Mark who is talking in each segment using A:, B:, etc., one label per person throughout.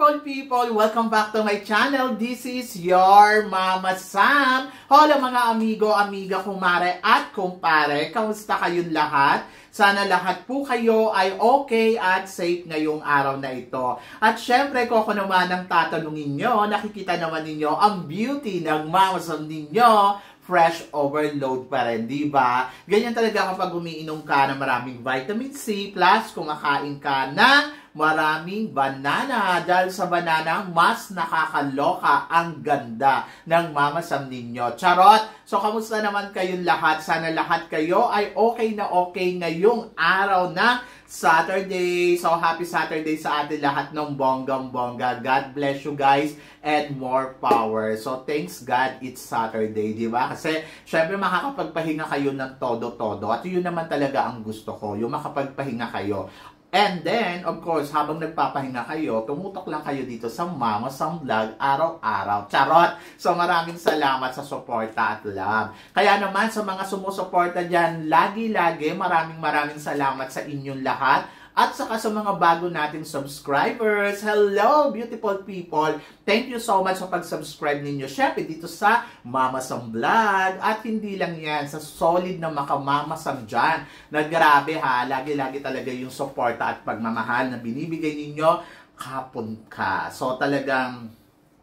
A: beautiful people! Welcome back to my channel. This is your Mama Sam. Hola mga amigo, amiga, kumare at kumpare. Kamusta kayong lahat? Sana lahat po kayo ay okay at safe ngayong araw na ito. At syempre, kung ako naman ang tatanungin nyo, nakikita naman ninyo ang beauty ng Mama Sam ninyo. Fresh overload pa rin, di ba? Ganyan talaga kapag umiinom ka ng maraming vitamin C, plus kumakain ka ng maraming banana. Dahil sa banana, mas nakakaloka ang ganda ng Mama Sam ninyo. Charot! So, kamusta naman kayong lahat? Sana lahat kayo ay okay na okay ngayong araw na Saturday. So, happy Saturday sa atin lahat ng bonggang-bongga. God bless you guys and more power. So, thanks God it's Saturday, di ba? Kasi, syempre, makakapagpahinga kayo ng todo-todo. At yun naman talaga ang gusto ko, yung makapagpahinga kayo. And then, of course, habang nagpapahinga kayo, tumutok lang kayo dito sa Mama Sam Vlog araw-araw. Charot! So, maraming salamat sa suporta at love. Kaya naman, sa mga sumusuporta dyan, lagi-lagi, maraming salamat sa inyong lahat. At saka sa mga bago nating subscribers, hello beautiful people! Thank you so much sa pag-subscribe ninyo. Syempre dito sa Mama Sam Vlog. At hindi lang yan, sa solid na Mama Sam dyan. Na grabe ha, lagi-lagi talaga yung suporta at pagmamahal na binibigay ninyo kapon ka. So talagang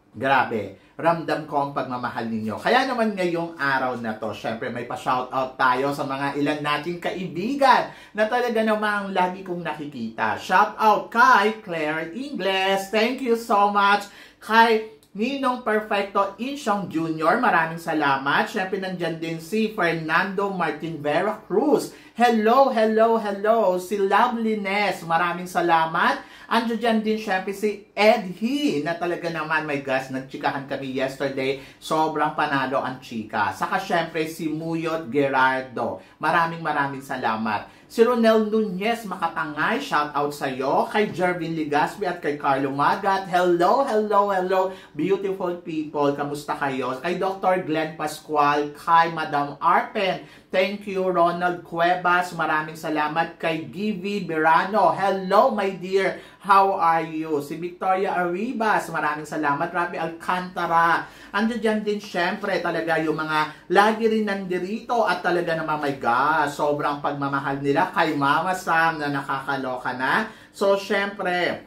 A: grabe. Ramdam ko ang pagmamahal ninyo. Kaya naman ngayong araw na to, syempre may pa-shoutout tayo sa mga ilan nating kaibigan na talaga namang lagi kong nakikita. Shoutout kay Claire Ingles. Thank you so much. Kay Ninong Perfecto Insyong Jr. Maraming salamat. Syempre nandyan din si Fernando Martin Vera Cruz. Hello. Si Loveliness. Maraming salamat. Andiyo dyan din syempre si Edhi na talaga naman, my gosh, nagchikahan kami yesterday. Sobrang panalo ang chika. Saka syempre si Muyot Gerardo. Maraming salamat. Si Ronel Nunez Makatangay, shout out sa iyo. Kay Jervin Ligaspi at kay Carlo Magat. Hello. Beautiful people, kamusta kayo? Kay Dr. Glenn Pascual, kay Madam Arpen. Thank you, Ronald Cuevas. Maraming salamat. Kay Givi Berano. Hello, my dear. How are you? Si Victoria Arribas. Maraming salamat. Rafi Alcantara. Andiyan dyan din, syempre, talaga yung mga lagi rin nandirito at talaga naman, my gosh, sobrang pagmamahal nila kay Mama Sam na nakakaloka na. So, syempre,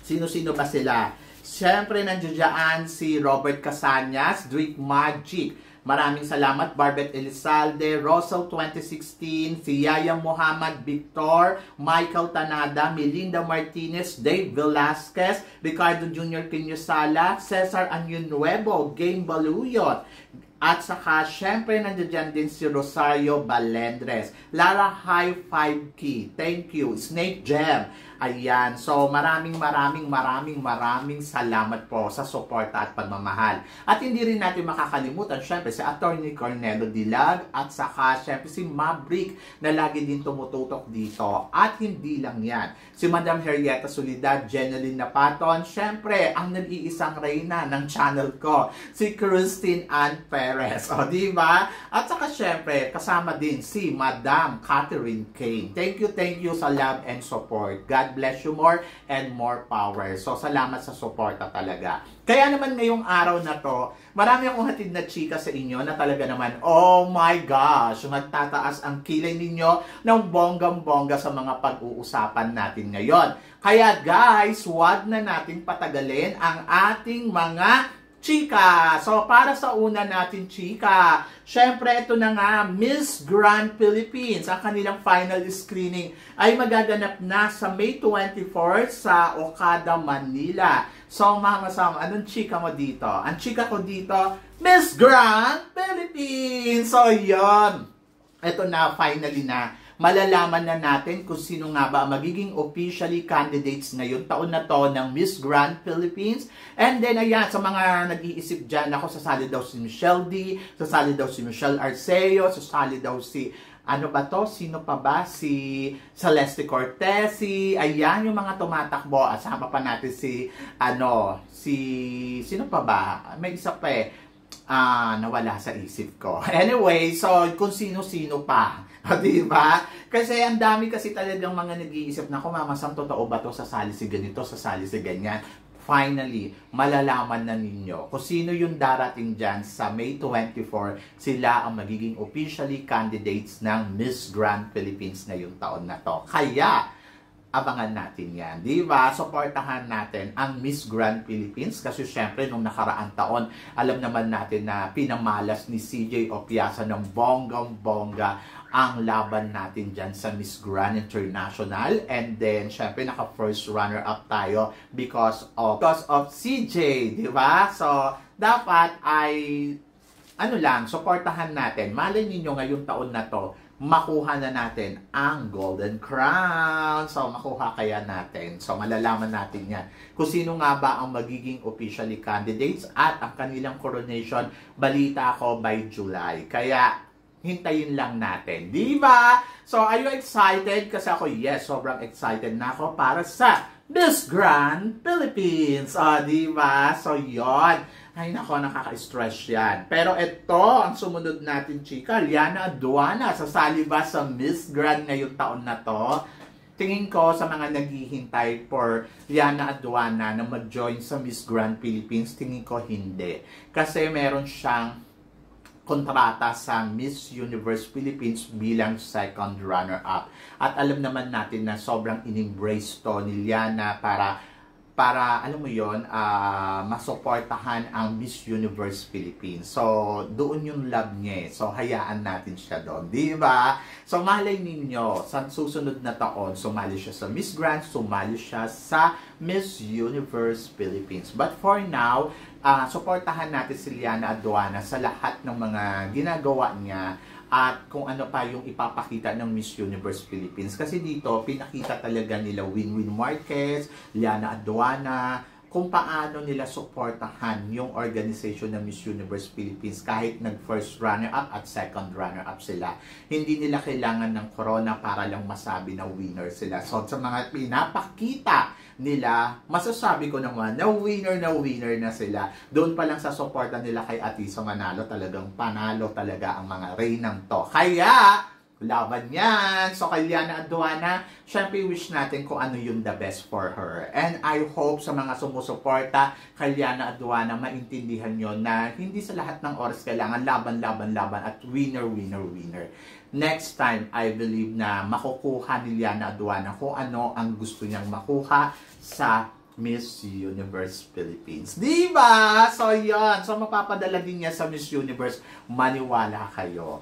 A: sino-sino ba sila? Syempre, nandiyan dyan si Robert Casanyas, Drink Magic. Maraming salamat, Barbet Elizalde, Rosal 2016, si Yaya Muhammad Victor, Michael Tanada, Melinda Martinez, Dave Velasquez, Ricardo Jr. Quiñosala, Cesar Anyunuevo, Game Baluyot, at saka, syempre, nandiyan din si Rosario Balendres, Lara High 5 Key, thank you, Snake Gem. Ayan. So, maraming salamat po sa suporta at pagmamahal. At hindi rin natin makakalimutan, syempre, si Attorney Cornelo Dilag at saka, syempre, si Maverick na lagi din tumututok dito. At hindi lang yan. Si Madam Henrietta Solidad, Jeneline Napaton, syempre, ang nag-iisang reyna ng channel ko, si Christine Ann Perez. O, diba? At saka, syempre, kasama din si Madam Catherine Kane. Thank you sa love and support. God bless you more and more power. So, salamat sa suporta talaga. Kaya naman ngayong araw na to, marami akong hatid na chika sa inyo na talaga naman, oh my gosh, magtataas ang kilay ninyo ng bonggang-bongga sa mga pag-uusapan natin ngayon. Kaya guys, wag na nating patagalin ang ating mga chika. So, para sa una natin chika, syempre ito na nga, Miss Grand Philippines. Ang kanilang final screening ay magaganap na sa May 24 sa Okada, Manila. So, Mama Sam, anong chika mo dito? Ang chika ko dito, Miss Grand Philippines! So, yun. Ito na, finally na. Malalaman na natin kung sino nga ba magiging officially candidates ngayon taon na to ng Miss Grand Philippines. And then, ayan, sa mga nag-iisip dyan, ako, sasali daw si Michelle D, sasali daw si Michelle Arceo, sasali daw si, ano ba to? Sino pa ba? Si Celeste Cortez, ayan, yung mga tumatakbo. Asama pa natin si, sino pa ba? May isa pa nawala sa isip ko. Anyway, so, kung sino-sino pa. Diba? Kasi ang dami kasi talagang mga nag-iisip na, Mama Sam, totoo ba to, sasali si ganito, sasali si ganyan. finally, malalaman na ninyo kung sino yung darating dyan sa May 24. Sila ang magiging officially candidates ng Miss Grand Philippines ngayong taon na to. Kaya, abangan natin yan. Diba? Supportahan natin ang Miss Grand Philippines kasi syempre nung nakaraang taon, alam naman natin na pinamalas ni CJ Opiasa ng bonggang-bongga ang laban natin dyan sa Miss Grand International. And then, syempre, naka-first runner-up tayo because of CJ, di ba? So, dapat ay, supportahan natin. Malay ninyo ngayong taon na to, makuha na natin ang Golden Crown. So, makuha kaya natin. So, malalaman natin yan. Kung sino nga ba ang magiging officially candidates at ang kanilang coronation, balita ko by July. Kaya, hintayin lang natin. Di ba? So, are you excited? Kasi ako, yes, sobrang excited na ako para sa Miss Grand Philippines. Di ba? So, yon. Ay, nako, nakaka-stress yan. Pero ito, ang sumunod natin, chika, Liana Aduana. Sasali ba sa Miss Grand ngayong taon na to? Tingin ko sa mga naghihintay for Liana Aduana na mag-join sa Miss Grand Philippines, tingin ko hindi. Kasi meron siyang kontrata sa Miss Universe Philippines bilang second runner-up. At alam naman natin na sobrang in-embrace to ni Liana para alam mo yon, masuportahan ang Miss Universe Philippines. So, doon yung love niya. So, hayaan natin siya doon. Di ba? So, malay ninyo, sa susunod na taon, sumali siya sa Miss Grand, sumali siya sa Miss Universe Philippines. But for now, suportahan natin si Liana Aduana sa lahat ng mga ginagawa niya at kung ano pa yung ipapakita ng Miss Universe Philippines. Kasi dito, pinakita talaga nila Winwin Marquez, Liana Aduana, kung paano nila suportahan yung organization ng Miss Universe Philippines kahit nag-first runner-up at second runner-up sila. Hindi nila kailangan ng corona para lang masabi na winner sila. So, sa mga pinapakita nila, masasabi ko naman na winner na sila. Doon pa lang sa suporta nila kay Atiso Manalo, talagang panalo talaga ang mga reynang to. Kaya, laban yan. So, kay Liana Aduana, syempre wish natin kung ano yung the best for her. And I hope sa mga sumusuporta kay Liana Aduana, maintindihan nyo na hindi sa lahat ng oras kailangan laban at winner. Next time, I believe na makukuha ni Liana Aduana kung ano ang gusto niyang makuha sa Miss Universe Philippines. Diba? So, yun. So, mapapadala din niya sa Miss Universe. Maniwala kayo.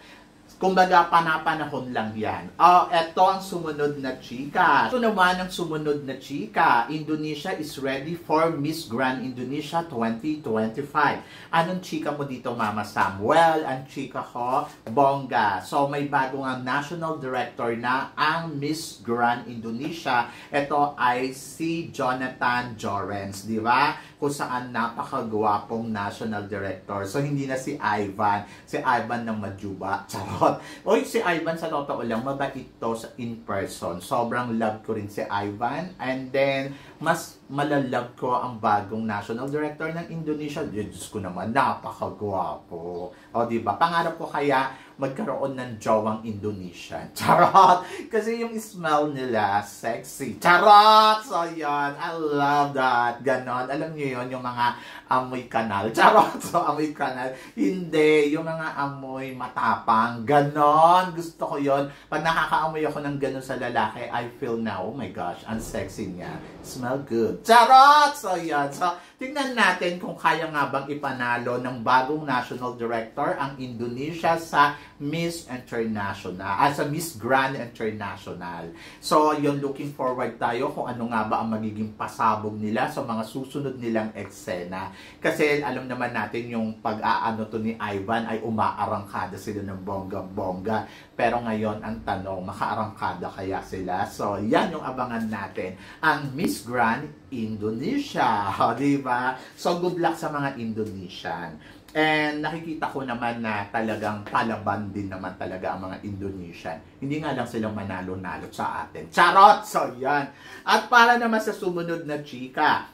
A: Kumbaga, panapanahon lang yan. Eto ang sumunod na chika. Ito naman ang sumunod na chika. Indonesia is ready for Miss Grand Indonesia 2025. Anong chika mo dito, Mama Sam? Well, ang chika ko, bongga. So, may bagong ang national director na ang Miss Grand Indonesia. Ito ay si Jonathan Jorrens, di ba? Kung saan napakagwapong national director. So, hindi na si Ivan. Si Ivan ng Majuba. Charot. Oy, si Ivan sa totoo lang, mabait to in person. Sobrang love ko rin si Ivan. And then, mas malalove ko ang bagong national director ng Indonesia. Diyos ko naman, napakagwapo. O, diba? Pangarap ko kaya magkaroon ng jowang Indonesian. Charot! Kasi yung smell nila, sexy. Charot! So, yan. I love that. Ganon. Alam niyo yon yung mga amoy kanal. Charot! So, amoy kanal. Hindi. Yung mga amoy matapang. Ganon. Gusto ko yon. Pag nakakaamoy ako ng ganon sa lalaki, I feel na, oh my gosh, ang sexy niya. Smell good. Charot! So, yan. So, tingnan natin kung kaya nga bang ipanalo ng bagong national director ang Indonesia sa Miss International, sa Miss Grand International. So, yun, looking forward tayo kung ano nga ba ang magiging pasabog nila sa mga susunod nilang eksena. Kasi alam naman natin yung pag-aano to ni Ivan ay umaarangkada sila ng bongga-bongga. Pero ngayon, ang tanong, makaarangkada kaya sila? So, yan yung abangan natin. Ang Miss Grand Indonesia. Diba? So, good luck sa mga Indonesian. And nakikita ko naman na talagang palaban din naman talaga ang mga Indonesian. Hindi nga lang silang manalo-nalo sa atin. Charot! So, yan. At para naman sa sumunod na chika,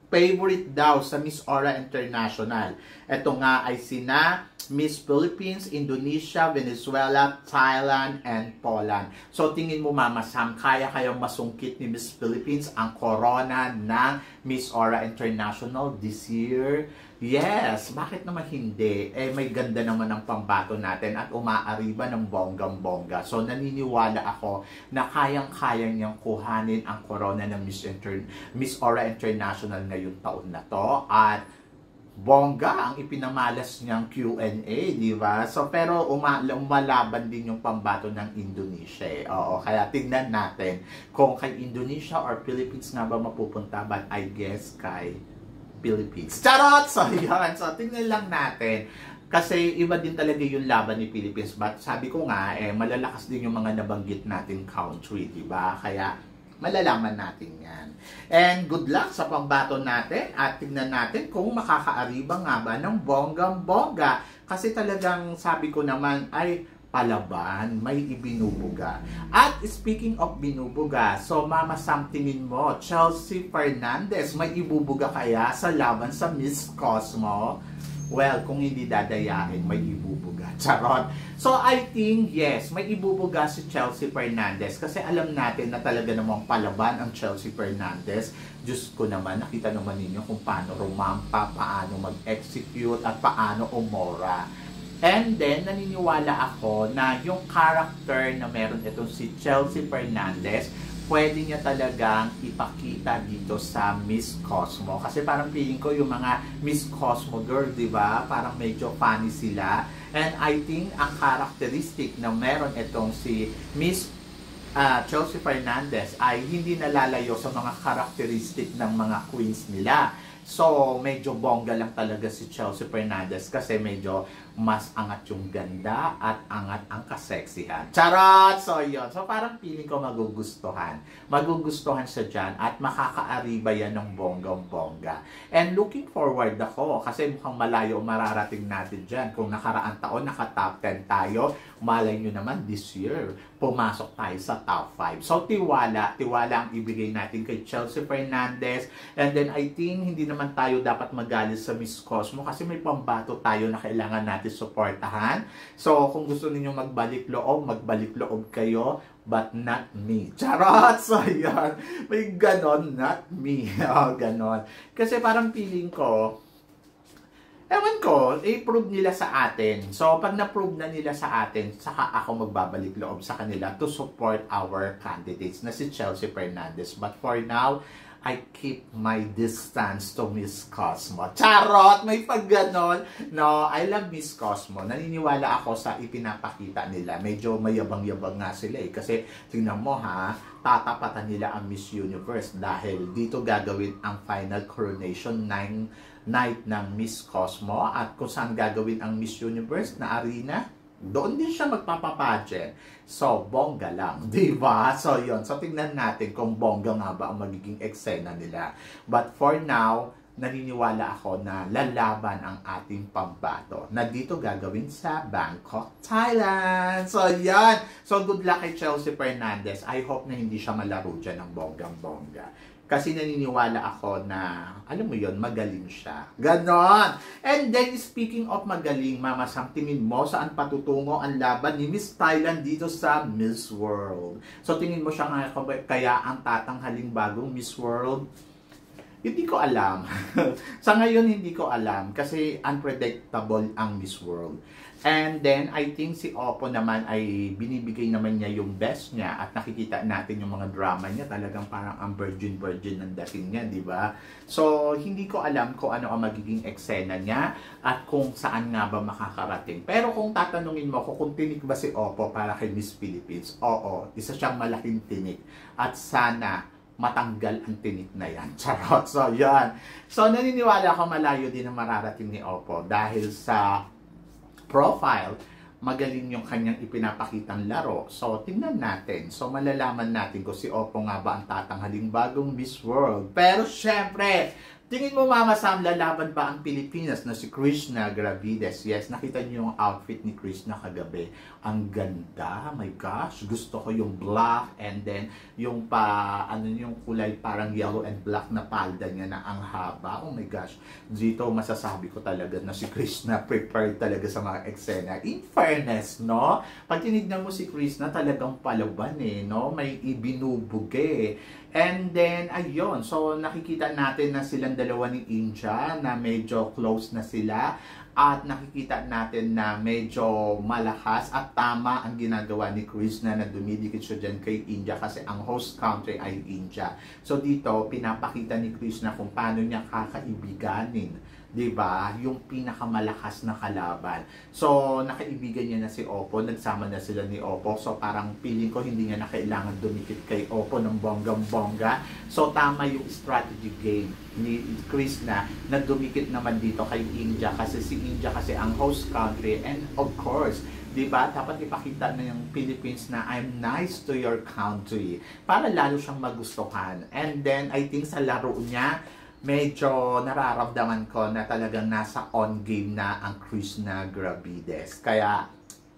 A: favorite daw sa Miss Aura International. Ito nga ay sina Miss Philippines, Indonesia, Venezuela, Thailand, and Poland. So tingin mo Mama Sam, kaya kayang masungkit ni Miss Philippines ang corona ng Miss Aura International this year? Yes, bakit naman hindi? Eh may ganda naman ang pambato natin at umaariba ng bonggang-bongga. So naniniwala ako na kayang-kaya niyang kuhanin ang corona ng Miss Aura International ngayong taon na to. At bongga ang ipinamalas niyang Q&A, di ba? So, pero umalaban din yung pambato ng Indonesia. Oo, kaya tignan natin kung kay Indonesia or Philippines nga ba mapupunta, but I guess kay Philippines. Charot! So, yan. So, tignan lang natin. Kasi iba din talaga yung laban ni Philippines. But sabi ko nga, malalakas din yung mga nabanggit nating country, di ba? Kaya, malalaman natin yan. And good luck sa pambato natin at tignan natin kung makakaariba nga ba ng bonggang-bongga. Kasi talagang sabi ko naman ay palaban, may ibinubuga. At speaking of binubuga, so Mama Sam, tingin mo, Chelsea Fernandez, may ibubuga kaya sa laban sa Miss Cosmo? Well, kung hindi dadayain, may ibubuga. Charot. So, I think, yes, may ibubuga si Chelsea Fernandez kasi alam natin na talaga namang palaban ang Chelsea Fernandez. Diyos ko naman, nakita naman ninyo kung paano rumampa, paano mag-execute, at paano umora. And then, naniniwala ako na yung character na meron itong si Chelsea Fernandez, pwede niya talagang ipakita dito sa Miss Cosmo. Kasi parang feeling ko yung mga Miss Cosmo girl, di ba? Parang medyo funny sila. And I think ang characteristic na meron itong si Miss Chelsea Fernandez ay hindi nalalayo sa mga characteristic ng mga queens nila. So, medyo bongga lang talaga si Chelsea Fernandez kasi medyo mas angat yung ganda at angat ang kaseksihan. Charot! So, yun. So, parang feeling ko magugustuhan. Magugustuhan siya dyan at makakaariba yan ng bonggang-bongga. And looking forward ako kasi mukhang malayo mararating natin dyan. Kung nakaraan taon, naka-top 10 tayo, malay nyo naman this year, pumasok tayo sa top 5. So, tiwala ang ibigay natin kay Chelsea Fernandez. And then, I think, hindi naman tayo dapat magalit sa Miss Cosmo kasi may pambato tayo na kailangan natin suportahan. So, kung gusto niyo magbalik loob kayo, but not me. Charot! So, yan. May ganon, not me. Ganon. Kasi parang feeling ko, ewan ko, i-prove nila sa atin. So, pag na-prove na nila sa atin, saka ako magbabalik loob sa kanila to support our candidates na si Chelsea Fernandez. But for now, I keep my distance to Miss Cosmo. Charot! May pagganon. No, I love Miss Cosmo. Naniniwala ako sa ipinapakita nila. Medyo mayabang-yabang nga sila eh. Kasi tingnan mo ha, tatapatan nila ang Miss Universe dahil dito gagawin ang final coronation night ng Miss Cosmo at kung saan gagawin ang Miss Universe na arena, doon din siya magpapapageant. So, bongga lang, di ba? So, yun. So, tingnan natin kung bongga nga ba ang magiging eksena nila. But for now, naniniwala ako na lalaban ang ating pambato na dito gagawin sa Bangkok, Thailand. So, yan. So, good luck kay Chelsea Fernandez. I hope na hindi siya malaro dyan ng bonggang-bongga. Kasi naniniwala ako na, alam mo yon, magaling siya. Ganon! And then, speaking of magaling, Mama Sam, tingin mo saan patutungo ang laban ni Miss Thailand dito sa Miss World? So, tingin mo siya nga kaya ang tatanghaling bagong Miss World? Hindi ko alam. Sa ngayon, hindi ko alam kasi unpredictable ang Miss World. And then, I think si Oppo naman ay binibigay naman niya yung best niya at nakikita natin yung mga drama niya. Talagang parang ang virgin ng dating niya, di ba? So, hindi ko alam kung ano ang magiging eksena niya at kung saan nga ba makakarating. Pero kung tatanungin mo ko kung tinik ba si Oppo para kay Miss Philippines, oo, isa siyang malaking tinik. At sana matanggal ang tinik na yan. Charot. So, yan. So, naniniwala ako malayo din ang mararating ni Oppo dahil sa profile, magaling yung kanyang ipinapakitang laro. So, tingnan natin. So, malalaman natin kung si Oppo nga ba ang tatanghaling bagong Miss World. Pero, syempre, Tingin mo, Mama Sam, lalaban ba ang Pilipinas na si Krishna Gravides? Yes, nakita niyo yung outfit ni Krishna kagabi. Ang ganda, my gosh. Gusto ko yung black and then yung yung kulay parang yellow and black na palda niya na ang haba. Oh my gosh. Dito masasabi ko talaga na si Krishna prepared talaga sa mga eksena. In fairness, no? Pag tinignan mo si Krishna, talagang palaban no? May ibinubuge. And then, ayun. So, nakikita natin na silang dalawa ni India na medyo close na sila. At nakikita natin na medyo malakas at tama ang ginagawa ni Krishna na dumidikit siya dyan kay India kasi ang host country ay India. So, dito, pinapakita ni Krishna kung paano niya kakaibiganin. 'Di ba? Yung pinakamalakas na kalaban. So, nakaibigan niya na si Oppo, nagsama na sila ni Oppo. So, parang feeling ko hindi niya na kailangan dumikit kay Oppo ng bonggang-bongga. So, tama yung strategy game ni Krishna na dumikit naman dito kay India kasi si India kasi ang host country and of course, 'di ba? Dapat ipakita na yung Philippines na I'm nice to your country para lalo siyang magustuhan. And then I think sa laro niya medyo nararamdaman ko na talagang nasa on game na ang Krishna Gravides. Kaya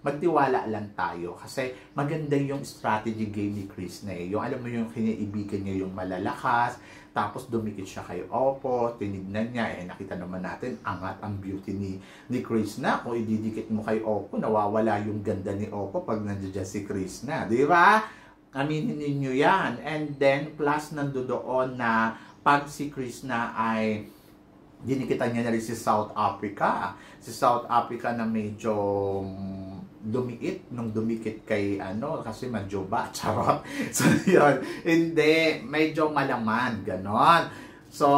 A: magtiwala lang tayo kasi maganda yung strategy game ni Krishna Yung alam mo yung kiniibigan niya yung malalakas, tapos dumikit siya kay Oppo, tinignan niya, nakita naman natin, angat ang beauty ni Krishna. Kung ididikit mo kay Oppo, nawawala yung ganda ni Oppo pag nandiyan si Krishna. Di ba? Aminin ninyo yan. And then, plus nandoon na pag si Krishna ay dinikitan niya na rin si South Africa. Si South Africa na medyo dumiit nung dumikit kay kasi medyo charot. So yun, hindi, medyo malaman, ganon. So,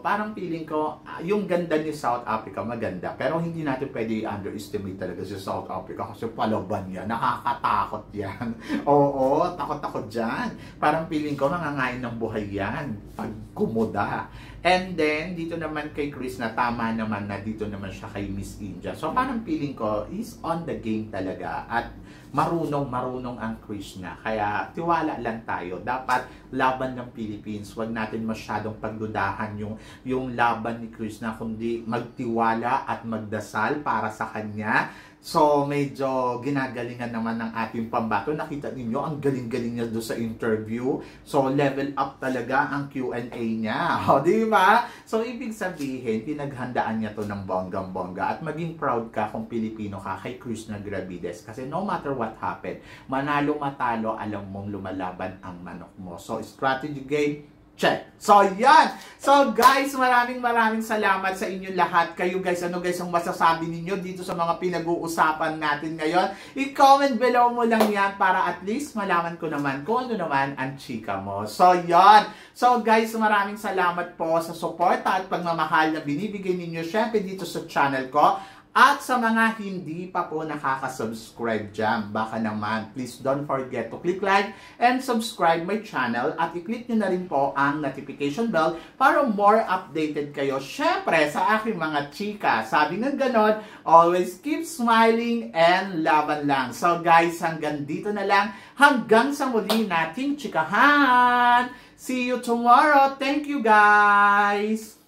A: parang feeling ko, yung ganda ni South Africa, maganda. Pero hindi natin pwede underestimate talaga si South Africa kasi palaban yan. Nakakatakot yan. Oo, takot-takot dyan. Parang feeling ko, nangangain ng buhay yan pag kumuda. And then, dito naman kay Chris na tama naman na dito naman siya kay Miss India. So, parang feeling ko, is on the game talaga. At marunong ang Krishna. Kaya tiwala lang tayo. Dapat laban ng Philippines. Huwag natin masyadong pagdudahan yung laban ni Krishna, kundi magtiwala at magdasal para sa kanya. So, medyo ginagalingan naman ng ating pambato. Nakita ninyo, ang galing-galing niya doon sa interview. So, level up talaga ang Q&A niya. O, di ba? So, ibig sabihin, pinaghandaan niya to ng bonggang-bongga. At maging proud ka kung Pilipino ka kay Krishna Gravides. Kasi no matter what happened, manalo matalo, alam mong lumalaban ang manok mo. So, strategy game, check. So, yan. So, guys, maraming salamat sa inyo lahat. Kayo, guys, ano guys ang masasabi ninyo dito sa mga pinag-uusapan natin ngayon? I-comment below mo lang yan para at least malaman ko naman kung ano naman ang chika mo. So, yan. So, guys, maraming salamat po sa suporta at pagmamahal na binibigay ninyo syempre dito sa channel ko. At sa mga hindi pa po nakaka-subscribe dyan, baka naman, please don't forget to click like and subscribe my channel at i-click nyo na rin po ang notification bell para more updated kayo. Syempre, sa aking mga chika, sabi ng ganon, always keep smiling and laban lang. So guys, hanggang dito na lang. Hanggang sa muli nating chikahan. See you tomorrow. Thank you guys!